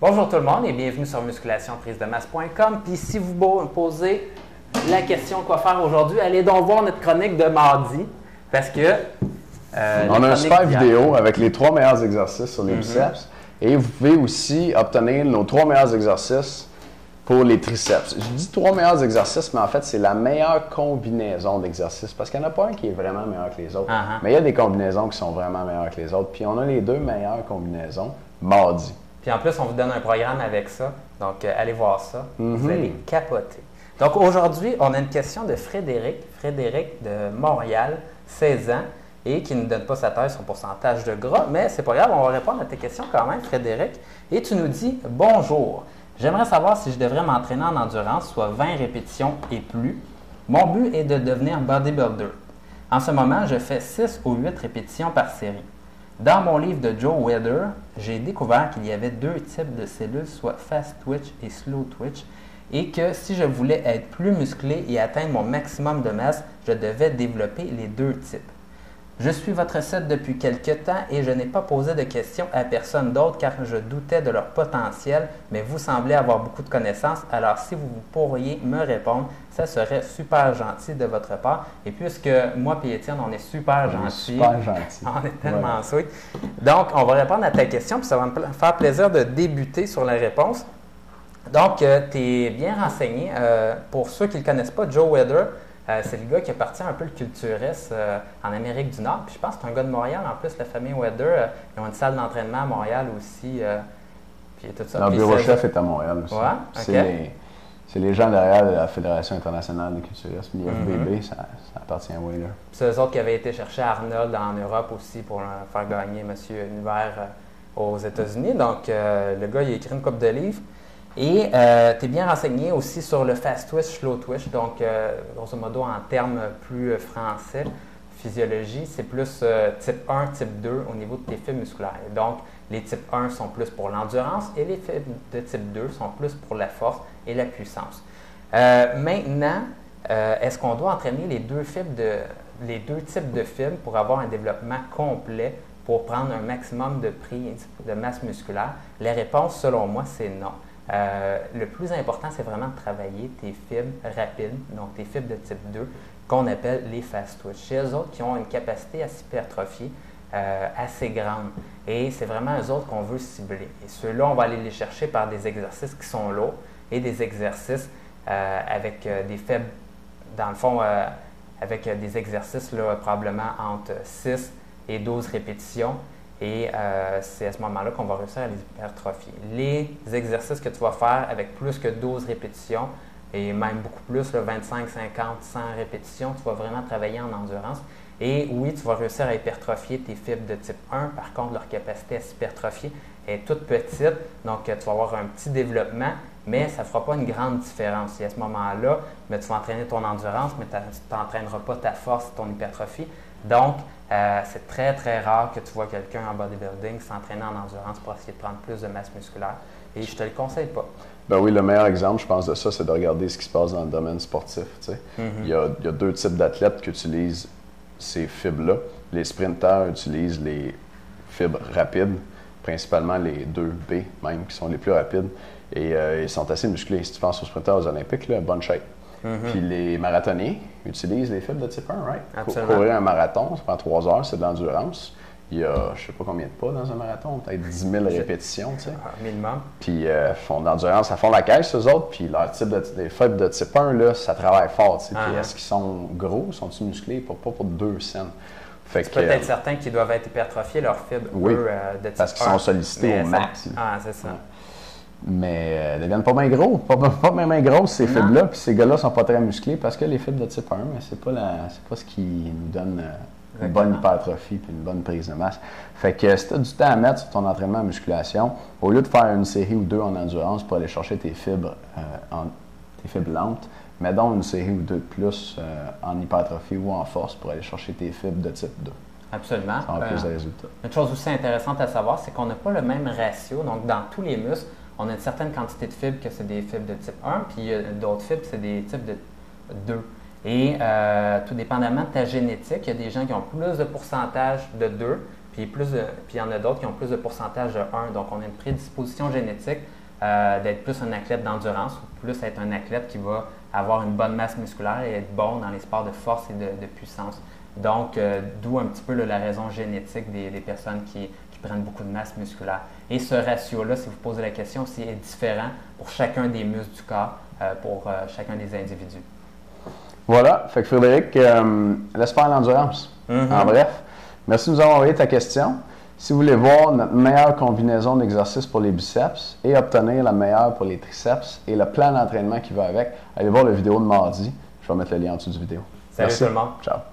Bonjour tout le monde et bienvenue sur musculationprise-de-masse.com. Puis si vous me posez la question quoi faire aujourd'hui, allez donc voir notre chronique de mardi parce que on a une super vidéo avec les 3 meilleurs exercices sur les biceps et vous pouvez aussi obtenir nos 3 meilleurs exercices pour les triceps. Je dis 3 meilleurs exercices, mais en fait, c'est la meilleure combinaison d'exercices parce qu'il n'y en a pas un qui est vraiment meilleur que les autres. Mais il y a des combinaisons qui sont vraiment meilleures que les autres. Puis on a les 2 meilleures combinaisons mardi. Puis en plus, on vous donne un programme avec ça. Donc, allez voir ça. Vous allez capoter. Donc, aujourd'hui, on a une question de Frédéric. Frédéric de Montréal, 16 ans, et qui ne nous donne pas sa taille, son pourcentage de gras. Mais c'est pas grave, on va répondre à tes questions quand même, Frédéric. Et tu nous dis « Bonjour, j'aimerais savoir si je devrais m'entraîner en endurance, soit 20 répétitions et plus. Mon but est de devenir bodybuilder. En ce moment, je fais 6 ou 8 répétitions par série. Dans mon livre de Joe Weider, j'ai découvert qu'il y avait 2 types de cellules, soit fast twitch et slow twitch, et que si je voulais être plus musclé et atteindre mon maximum de masse, je devais développer les 2 types. Je suis votre site depuis quelques temps et je n'ai pas posé de questions à personne d'autre car je doutais de leur potentiel, mais vous semblez avoir beaucoup de connaissances, alors si vous pourriez me répondre, ça serait super gentil de votre part. Et puisque moi et Étienne, on est super gentils. On est tellement sweet. Donc, on va répondre à ta question, puis ça va me faire plaisir de débuter sur la réponse. Donc, tu es bien renseigné. Pour ceux qui ne le connaissent pas, Joe Weider, c'est le gars qui a parti un peu le culturiste en Amérique du Nord. Puis je pense que c'est un gars de Montréal. En plus, la famille Weider, ils ont une salle d'entraînement à Montréal aussi. Puis tout ça. Leur bureau chef est à Montréal aussi. Ouais, okay. C'est les gens derrière la Fédération internationale de culturisme, l'IFBB, ça appartient à Weider. C'est eux autres qui avaient été chercher Arnold en Europe aussi pour faire gagner Monsieur Univers aux États-Unis. Donc, le gars, il a écrit une couple de livres. Et tu es bien renseigné aussi sur le fast twitch, slow twitch. Donc, grosso modo, en termes plus français, physiologie, c'est plus type 1, type 2 au niveau de tes fibres musculaires. Et donc, les types 1 sont plus pour l'endurance et les fibres de type 2 sont plus pour la force et la puissance. Maintenant, est-ce qu'on doit entraîner les deux types de fibres pour avoir un développement complet pour prendre un maximum de prise de masse musculaire? La réponse, selon moi, c'est non. Le plus important, c'est vraiment de travailler tes fibres rapides, donc tes fibres de type 2, qu'on appelle les fast twitch. Chez eux autres qui ont une capacité à s'hypertrophier assez grande. Et c'est vraiment eux autres qu'on veut cibler. Et ceux-là, on va aller les chercher par des exercices qui sont lourds et des exercices avec des faibles, dans le fond, avec des exercices là, probablement entre 6 et 12 répétitions. Et c'est à ce moment-là qu'on va réussir à les hypertrophier. Les exercices que tu vas faire avec plus que 12 répétitions, et même beaucoup plus, là, 25, 50, 100 répétitions, tu vas vraiment travailler en endurance. Et oui, tu vas réussir à hypertrophier tes fibres de type 1. Par contre, leur capacité à s'hypertrophier est toute petite. Donc, tu vas avoir un petit développement, mais ça ne fera pas une grande différence. Et à ce moment-là, tu vas entraîner ton endurance, mais tu n'entraîneras pas ta force, ton hypertrophie. Donc, c'est très, très rare que tu vois quelqu'un en bodybuilding s'entraîner en endurance pour essayer de prendre plus de masse musculaire. Et je ne te le conseille pas. Ben oui, le meilleur exemple, je pense, de ça, c'est de regarder ce qui se passe dans le domaine sportif. Il y a 2 types d'athlètes qui utilisent ces fibres-là. Les sprinteurs utilisent les fibres rapides, principalement les 2B même, qui sont les plus rapides. Et ils sont assez musclés. Si tu penses aux sprinteurs aux Olympiques, là, bonne shape. Puis les marathoniens utilisent les fibres de type 1, right? Absolument. Courir un marathon, ça prend 3 heures, c'est de l'endurance. Il y a, je ne sais pas combien de pas dans un marathon, peut-être 10 000 répétitions, tu sais. Minimum. Puis font de l'endurance à fond la caisse, eux autres. Puis leur type les fibres de type 1, là, ça travaille fort, tu sais. Puis est-ce qu'ils sont gros, sont-ils musclés? Pas pour 2 cents. C'est peut-être certains qui doivent être hypertrophiés, leurs fibres de type 1. Parce qu'ils sont sollicités au max. C'est ça. Mais elles ne deviennent pas bien gros, pas bien grosses ces fibres-là, puis ces gars-là ne sont pas très musclés parce que les fibres de type 1, mais c'est pas ce qui nous donne une bonne hypertrophie et une bonne prise de masse. Fait que si tu as du temps à mettre sur ton entraînement en musculation, au lieu de faire une série ou 2 en endurance pour aller chercher tes fibres lentes, mets donc une série ou 2 de plus en hypertrophie ou en force pour aller chercher tes fibres de type 2. Absolument. Ça aura plus de résultats. Une chose aussi intéressante à savoir, c'est qu'on n'a pas le même ratio. Donc, dans tous les muscles, on a une certaine quantité de fibres que c'est des fibres de type 1, puis d'autres fibres, c'est des types de 2. Et tout dépendamment de ta génétique, il y a des gens qui ont plus de pourcentage de 2, Puis il y en a d'autres qui ont plus de pourcentage de 1. Donc, on a une prédisposition génétique d'être plus un athlète d'endurance ou plus être un athlète qui va avoir une bonne masse musculaire et être bon dans les sports de force et de puissance. Donc, d'où un petit peu la raison génétique des personnes qui prennent beaucoup de masse musculaire. Et ce ratio-là, si vous posez la question, aussi est différent pour chacun des muscles du corps, pour chacun des individus. Voilà. Fait que Frédéric, laisse faire l'endurance. En bref, merci de nous avoir envoyé ta question. Si vous voulez voir notre meilleure combinaison d'exercices pour les biceps et obtenir la meilleure pour les triceps et le plan d'entraînement qui va avec, allez voir la vidéo de mardi. Je vais mettre le lien en dessous du vidéo. Salut tout le monde. Ciao.